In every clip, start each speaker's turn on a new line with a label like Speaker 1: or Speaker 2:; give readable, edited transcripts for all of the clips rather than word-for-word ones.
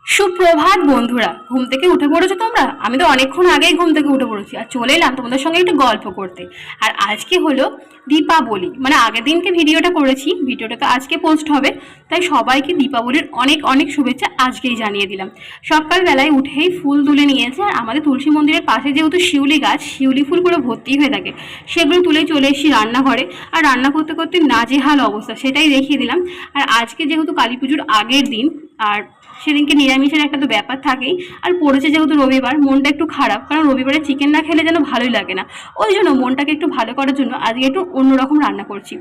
Speaker 1: সুপ্রভাত বন্ধুরা, ঘুম থেকে উঠে পড়েছো তোমরা? আমি তো অনেকক্ষণ আগেই ঘুম থেকে উঠে পড়েছি আর চলে এলাম তোমাদের সঙ্গে একটু গল্প করতে। আর আজকে হলো দীপাবলি, মানে আগের দিনকে ভিডিওটা করেছি, ভিডিওটা তো আজকে পোস্ট হবে, তাই সবাইকে দীপাবলির অনেক অনেক শুভেচ্ছা আজকেই জানিয়ে দিলাম। সকালবেলায় উঠেই ফুল তুলে নিয়েছে, আর আমাদের তুলসী মন্দিরের পাশে যেহেতু শিউলি গাছ, শিউলি ফুল করে ভর্তি হয়ে থাকে, সেগুলো তুলে চলে এসেছি রান্নাঘরে। আর রান্না করতে করতে নাজেহাল অবস্থা, সেটাই দেখিয়ে দিলাম। আর আজকে যেহেতু কালী পুজোর আগের দিন, আর সেদিনকে নিরামিষের একটা তো ব্যাপার থাকেই, আর পড়েছে যেহেতু রবিবার, মনটা একটু খারাপ, কারণ রবিবারে চিকেন না খেলে যেন ভালোই লাগে না। ওই জন্য মনটাকে একটু ভালো করার জন্য আজকে একটু অন্যরকম রান্না করছি।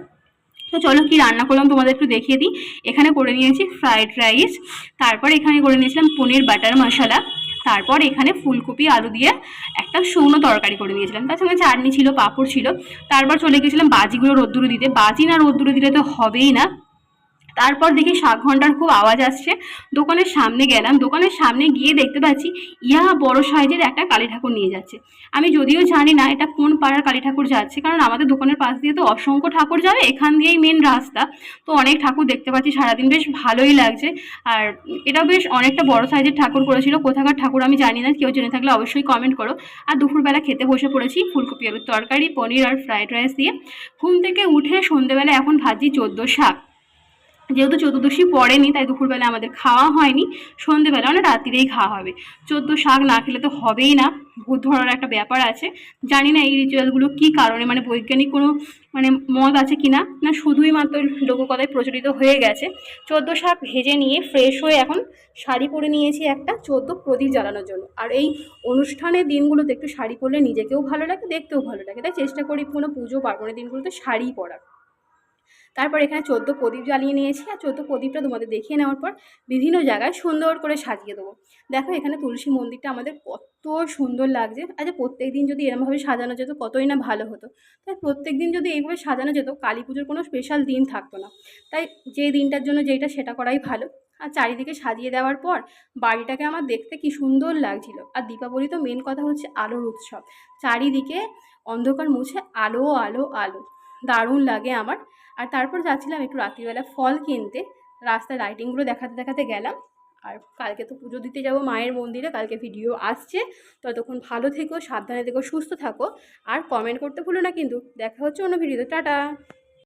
Speaker 1: তো চলো কি রান্না করলাম তোমাদের একটু দেখিয়ে দিই। এখানে করে নিয়েছি ফ্রাইড রাইস, তারপর এখানে করে নিয়েছিলাম পনির বাটার মশলা, তারপর এখানে ফুলকপি আলু দিয়ে একটা শুকনো তরকারি করে নিয়েছিলাম, তার সঙ্গে চাটনি ছিল, পাঁপড় ছিল। তারপর চলে গেছিলাম বাজিগুলো রোদ্দুরে দিতে, বাজি না রোদ্দুরে দিলে তো হবেই না। তারপর দেখি শাক ঘন্টার খুব আওয়াজ আসছে, দোকানের সামনে গেলাম, দোকানের সামনে গিয়ে দেখতে পাচ্ছি ইয়া বড় সাইজের একটা কালী ঠাকুর নিয়ে যাচ্ছে। আমি যদিও জানি না এটা কোন পাড়ার কালী ঠাকুর যাচ্ছে, কারণ আমাদের দোকানের পাশ দিয়ে তো অসংখ্য ঠাকুর যাবে, এখান দিয়েই মেন রাস্তা। তো অনেক ঠাকুর দেখতে পাচ্ছি সারাদিন, বেশ ভালোই লাগছে। আর এটা বেশ অনেকটা বড় সাইজের ঠাকুর করেছিল, কোথাকার ঠাকুর আমি জানি না, কেউ জেনে থাকলে অবশ্যই কমেন্ট করো। আর দুপুরবেলা খেতে বসে পড়েছি ফুলকপি আলুর তরকারি, পনির আর ফ্রাইড রাইস দিয়ে। ঘুম থেকে উঠে সন্ধেবেলা এখন ভাজি 14 শাক, যেহেতু চতুর্দশী পড়েনি তাই দুপুরবেলা আমাদের খাওয়া হয়নি, সন্ধেবেলা মানে রাত্রিরেই খাওয়া হবে। 14 শাক না খেলে তো হবেই না, ভূত ধরার একটা ব্যাপার আছে। জানি না এই রিচুয়ালগুলো কী কারণে, মানে বৈজ্ঞানিক কোনো মানে মত আছে কি না, না শুধুই মাত্র লোককথায় প্রচলিত হয়ে গেছে। 14 শাক ভেজে নিয়ে ফ্রেশ হয়ে এখন শাড়ি পরে নিয়েছি একটা, 14 প্রদীপ জ্বালানোর জন্য। আর এই অনুষ্ঠানের দিনগুলোতে একটু শাড়ি পরলে নিজেকেও ভালো লাগে, দেখতেও ভালো লাগে, তাই চেষ্টা করি কোনো পুজো পার্বণের দিনগুলোতে শাড়ি পরার। তারপর এখানে 14 প্রদীপ জ্বালিয়ে নিয়েছি, আর 14 প্রদীপটা তোমাদের দেখিয়ে নেওয়ার পর বিভিন্ন জায়গায় সুন্দর করে সাজিয়ে দেবো। দেখো এখানে তুলসী মন্দিরটা আমাদের কত সুন্দর লাগছে। আচ্ছা প্রত্যেক দিন যদি এরমভাবে সাজানো যেত কতই না ভালো হতো। তাই প্রত্যেক দিন যদি এইভাবে সাজানো যেত, কালী পুজোর কোনো স্পেশাল দিন থাকতো না। তাই যে দিনটার জন্য যেটা সেটা করাই ভালো। আর চারিদিকে সাজিয়ে দেওয়ার পর বাড়িটাকে আমার দেখতে কি সুন্দর লাগছিল। আর দীপাবলি তো মেন কথা হচ্ছে আলোর উৎসব, চারিদিকে অন্ধকার মুছে আলো আলো আলো, দারুণ লাগে আমার। আর তারপর যাচ্ছিলাম একটু রাত্রিবেলা ফল কিনতে, রাস্তায় লাইটিংগুলো দেখাতে দেখাতে গেলাম। আর কালকে তো পুজো দিতে যাব মায়ের মন্দিরে, কালকে ভিডিও আসছে। ততক্ষণ ভালো থেকো, সাবধানে থেকো, সুস্থ থাকো, আর কমেন্ট করতে ভুলো না কিন্তু। দেখা হচ্ছে অন্য ভিডিওতে, টাটা।